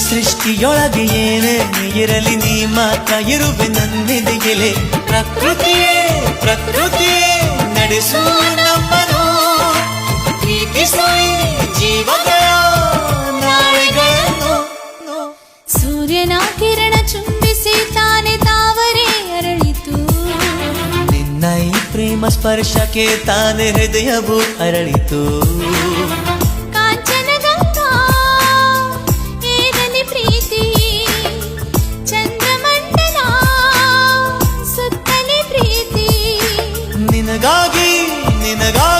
ಸೃಷ್ಟಿಯೊಳಗೆ ಏನೇ ಇರಲಿ ನೀ ಮಾತ್ರ ಇರುವೆ ನನ್ನೆದೆಗೆಲೆ. ಪ್ರಕೃತಿಯೇ ಪ್ರಕೃತಿಯೇ ನಡೆಸು ನಮ್ಮನು, ಪ್ರೀತಿಸು ಈ ಜೀವಗಳ ನಾಳೆಗಳನ್ನು. ಸೂರ್ಯನ ಕಿರಣ ಚುಂಬಿಸಿ ತಾನೆ ತಾವರೆ ಅರಳಿತು, ನಿನ್ನ ಈ ಪ್ರೇಮ ಸ್ಪರ್ಶಕ್ಕೆ ತಾನೆ ಹೃದಯವು ಅರಳಿತು. ಕಾಂಚನಗಂಗಾ ಏರಲಿ ಪ್ರೀತಿ, ಚಂದ್ರಮಂಡಲ ಸುತ್ತಲಿ ಪ್ರೀತಿ. ನಿನಗಾಗಿ ನಿನಗಾಗಿ